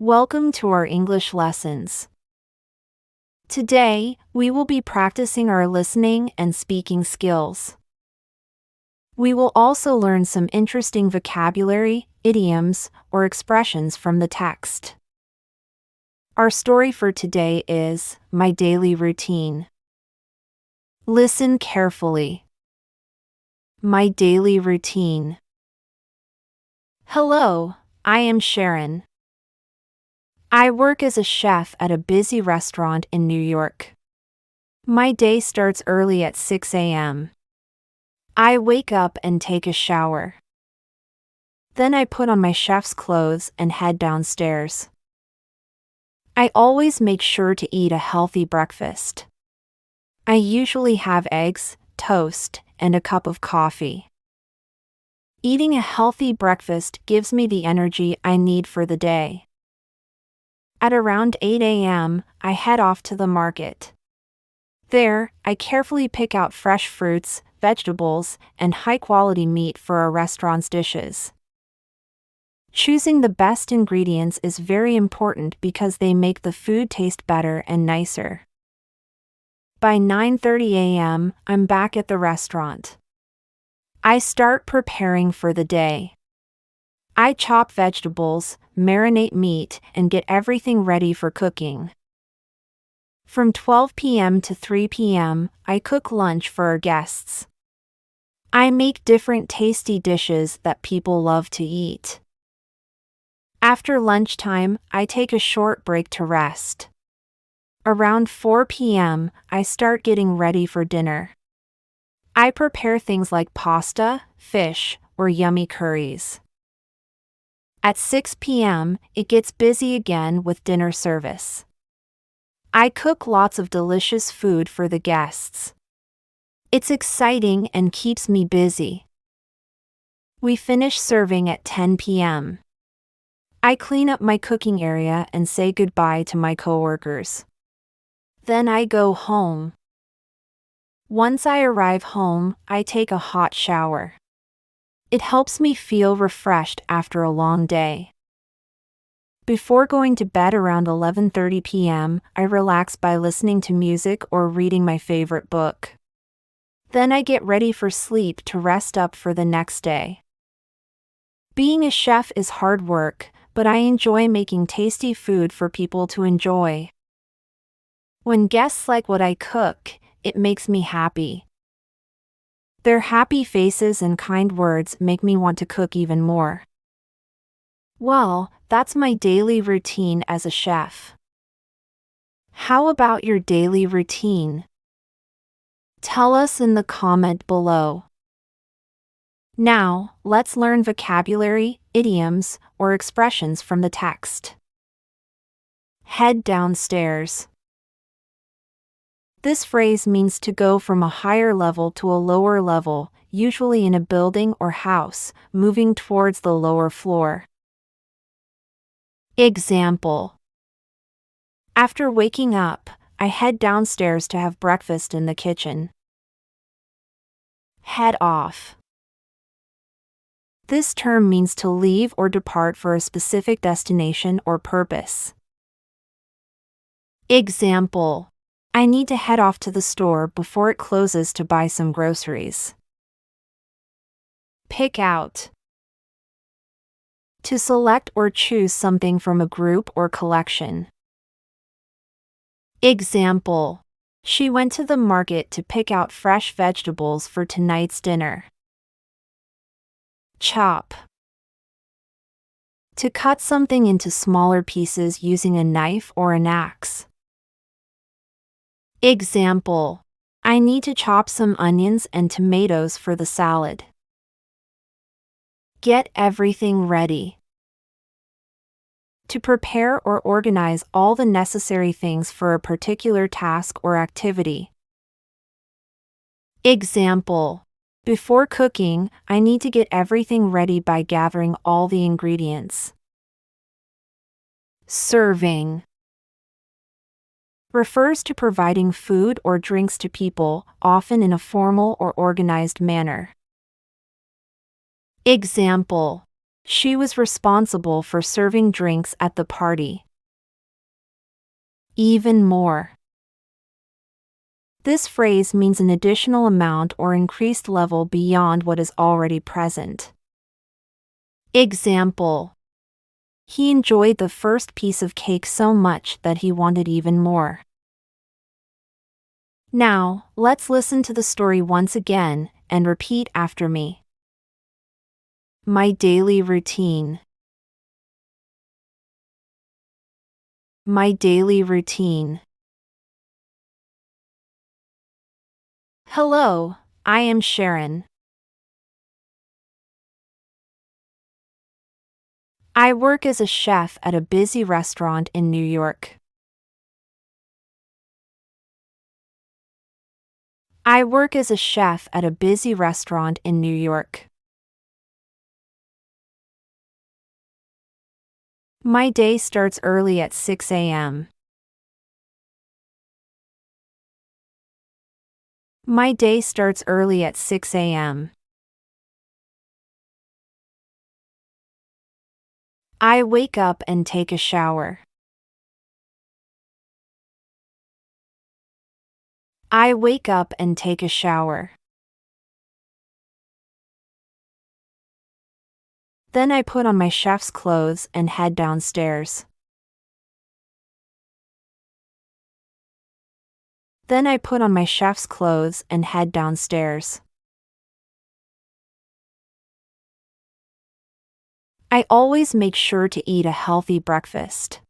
Welcome to our English lessons. Today, we will be practicing our listening and speaking skills. We will also learn some interesting vocabulary, idioms, or expressions from the text. Our story for today is My Daily Routine. Listen carefully. My daily routine. Hello, I am Sharon. I work as a chef at a busy restaurant in New York. My day starts early at 6 a.m. I wake up and take a shower. Then I put on my chef's clothes and head downstairs. I always make sure to eat a healthy breakfast. I usually have eggs, toast, and a cup of coffee. Eating a healthy breakfast gives me the energy I need for the day. At around 8 a.m., I head off to the market. There, I carefully pick out fresh fruits, vegetables, and high-quality meat for our restaurant's dishes. Choosing the best ingredients is very important because they make the food taste better and nicer. By 9:30 a.m., I'm back at the restaurant. I start preparing for the day. I chop vegetables, marinate meat, and get everything ready for cooking. From 12 p.m. to 3 p.m., I cook lunch for our guests. I make different tasty dishes that people love to eat. After lunchtime, I take a short break to rest. Around 4 p.m., I start getting ready for dinner. I prepare things like pasta, fish, or yummy curries. At 6 p.m., it gets busy again with dinner service. I cook lots of delicious food for the guests. It's exciting and keeps me busy. We finish serving at 10 p.m. I clean up my cooking area and say goodbye to my coworkers. Then I go home. Once I arrive home, I take a hot shower. It helps me feel refreshed after a long day. Before going to bed around 11:30 p.m., I relax by listening to music or reading my favorite book. Then I get ready for sleep to rest up for the next day. Being a chef is hard work, but I enjoy making tasty food for people to enjoy. When guests like what I cook, it makes me happy. Their happy faces and kind words make me want to cook even more. Well, that's my daily routine as a chef. How about your daily routine? Tell us in the comment below. Now, let's learn vocabulary, idioms, or expressions from the text. Head downstairs. This phrase means to go from a higher level to a lower level, usually in a building or house, moving towards the lower floor. Example: After waking up, I head downstairs to have breakfast in the kitchen. Head off. This term means to leave or depart for a specific destination or purpose. Example: I need to head off to the store before it closes to buy some groceries. Pick out. To select or choose something from a group or collection. Example: She went to the market to pick out fresh vegetables for tonight's dinner. Chop. To cut something into smaller pieces using a knife or an axe. Example: I need to chop some onions and tomatoes for the salad. Get everything ready. To prepare or organize all the necessary things for a particular task or activity. Example: Before cooking, I need to get everything ready by gathering all the ingredients. Serving. Refers to providing food or drinks to people, often in a formal or organized manner. Example: She was responsible for serving drinks at the party. Even more. This phrase means an additional amount or increased level beyond what is already present. Example: he enjoyed the first piece of cake so much that he wanted even more. Now, let's listen to the story once again and repeat after me. My daily routine. My daily routine. Hello, I am Sharon. I work as a chef at a busy restaurant in New York. I work as a chef at a busy restaurant in New York. My day starts early at 6 a.m. My day starts early at 6 a.m. I wake up and take a shower. I wake up and take a shower. Then I put on my chef's clothes and head downstairs. Then I put on my chef's clothes and head downstairs. I always make sure to eat a healthy breakfast.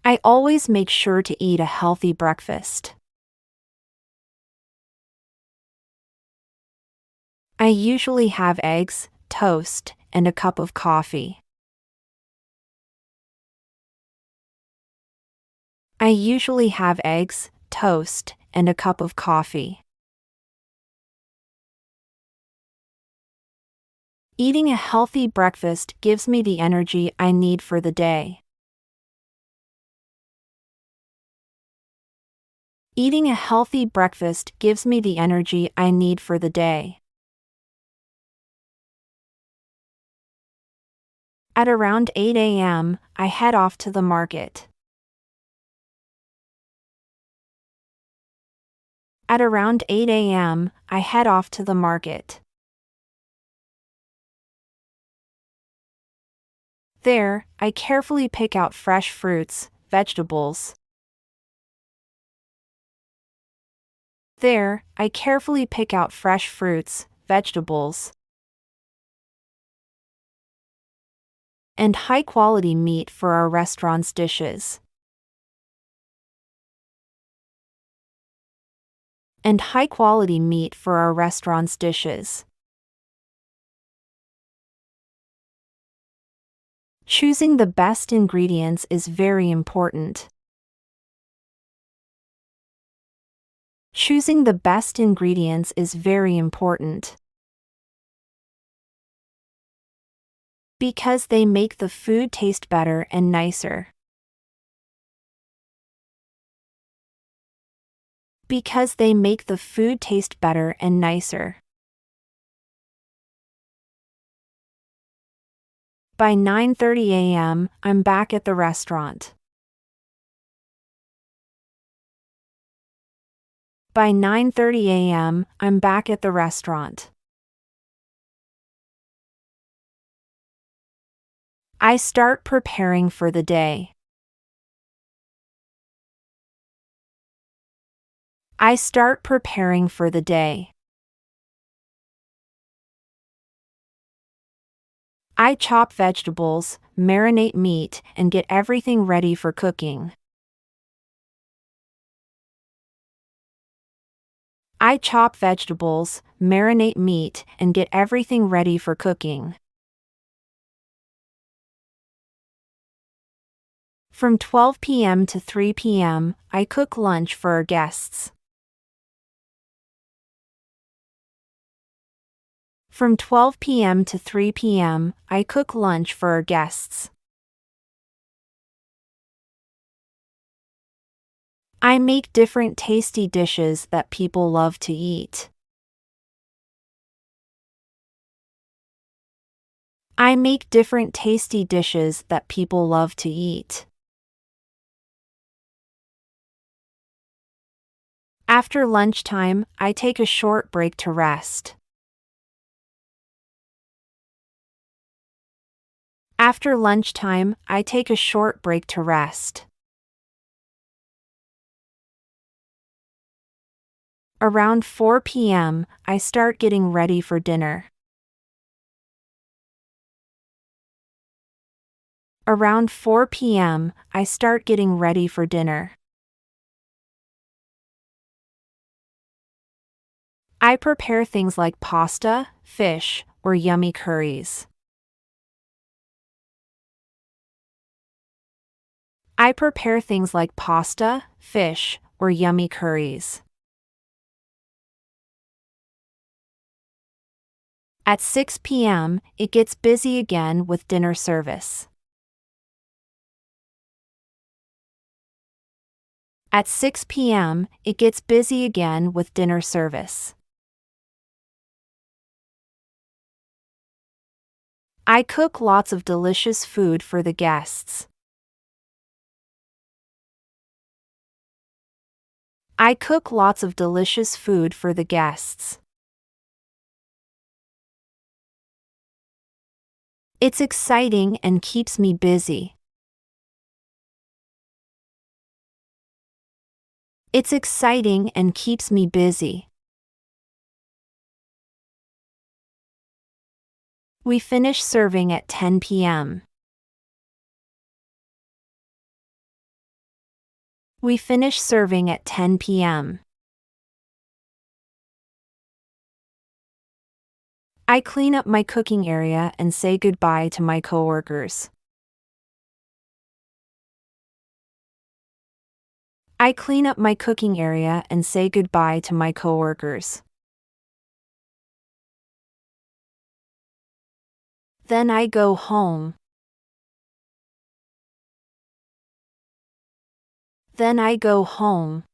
I always make sure to eat a healthy breakfast. I usually have eggs, toast, and a cup of coffee. I usually have eggs, toast, and a cup of coffee. Eating a healthy breakfast gives me the energy I need for the day. Eating a healthy breakfast gives me the energy I need for the day. At around 8 a.m., I head off to the market. At around 8 a.m., I head off to the market. There, I carefully pick out fresh fruits, vegetables. There, I carefully pick out fresh fruits, vegetables, and high-quality meat for our restaurant's dishes. And high-quality meat for our restaurant's dishes. Choosing the best ingredients is very important. Choosing the best ingredients is very important. Because they make the food taste better and nicer. Because they make the food taste better and nicer. By 9:30 a.m., I'm back at the restaurant. By 9:30 a.m., I'm back at the restaurant. I start preparing for the day. I start preparing for the day. I chop vegetables, marinate meat, and get everything ready for cooking. I chop vegetables, marinate meat, and get everything ready for cooking. From 12 p.m. to 3 p.m., I cook lunch for our guests. From 12 p.m. to 3 p.m., I cook lunch for our guests. I make different tasty dishes that people love to eat. I make different tasty dishes that people love to eat. After lunchtime, I take a short break to rest. After lunchtime, I take a short break to rest. Around 4 p.m., I start getting ready for dinner. Around 4 p.m., I start getting ready for dinner. I prepare things like pasta, fish, or yummy curries. I prepare things like pasta, fish, or yummy curries. At 6 p.m., it gets busy again with dinner service. At 6 p.m., it gets busy again with dinner service. I cook lots of delicious food for the guests. I cook lots of delicious food for the guests. It's exciting and keeps me busy. It's exciting and keeps me busy. We finish serving at 10 p.m. We finish serving at 10 p.m. I clean up my cooking area and say goodbye to my coworkers. I clean up my cooking area and say goodbye to my coworkers. Then I go home. Then I go home.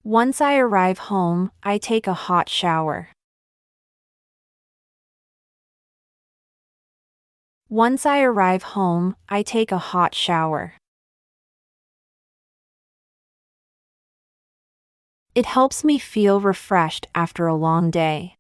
Once I arrive home, I take a hot shower. Once I arrive home, I take a hot shower. It helps me feel refreshed after a long day.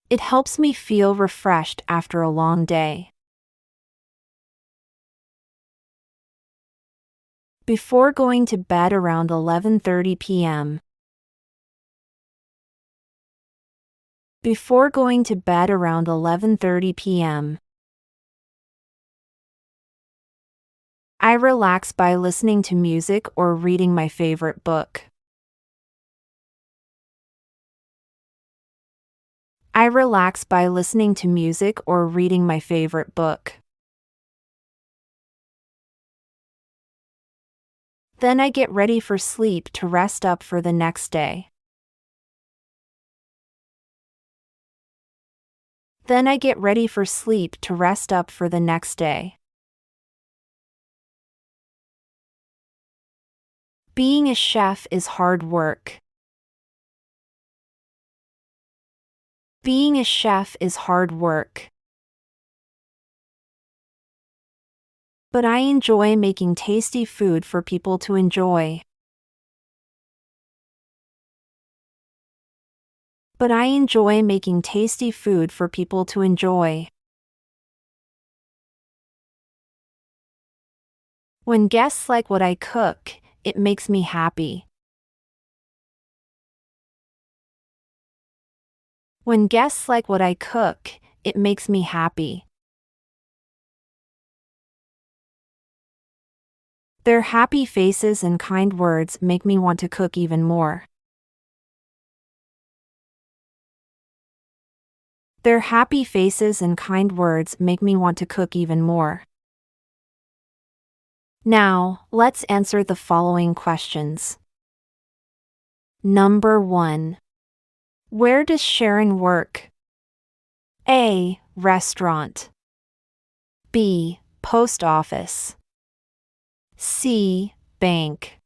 It helps me feel refreshed after a long day. Before going to bed around 11:30 p.m. Before going to bed around 11:30 p.m. I relax by listening to music or reading my favorite book. I relax by listening to music or reading my favorite book. Then I get ready for sleep to rest up for the next day. Then I get ready for sleep to rest up for the next day. Being a chef is hard work. Being a chef is hard work. But I enjoy making tasty food for people to enjoy. But I enjoy making tasty food for people to enjoy. When guests like what I cook, it makes me happy. When guests like what I cook, it makes me happy. Their happy faces and kind words make me want to cook even more. Their happy faces and kind words make me want to cook even more. Now, let's answer the following questions. Number 1. Where does Sharon work? A. Restaurant. B. Post office. C. Bank.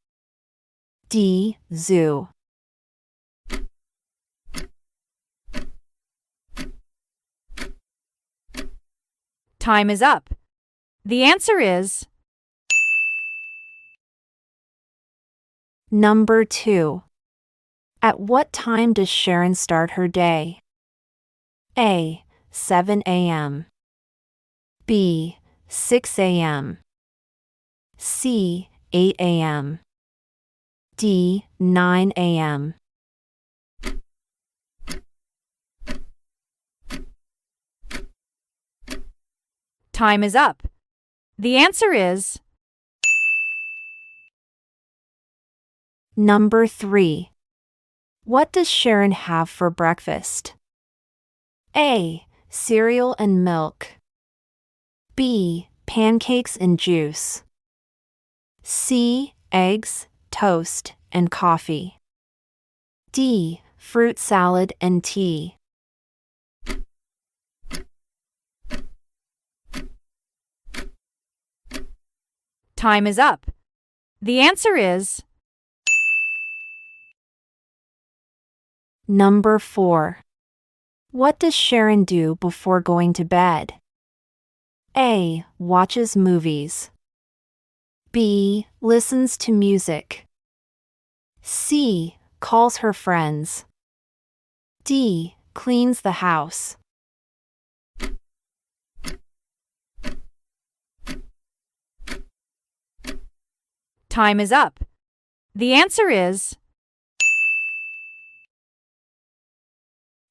D. Zoo. Time is up. The answer is Number 2. At what time does Sharon start her day? A. 7 a.m. B. 6 a.m. C. 8 a.m. D. 9 a.m. Time is up. The answer is Number 3. What does Sharon have for breakfast? A. Cereal and milk. B. Pancakes and juice. C. Eggs, toast, and coffee. D. Fruit salad and tea. time is up. The answer is Number 4. What does Sharon do before going to bed? A. Watches movies. B. Listens to music. C. Calls her friends. D. Cleans the house. time is up. The answer is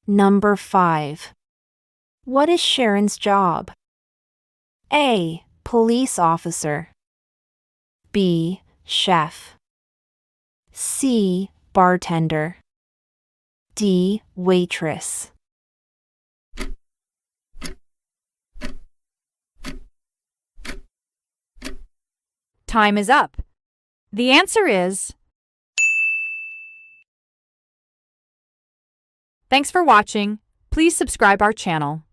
Number 5. What is Sharon's job? A. Police officer. B. Chef. C. Bartender. D. Waitress. time is up. The answer is Thanks for watching. Please subscribe our channel.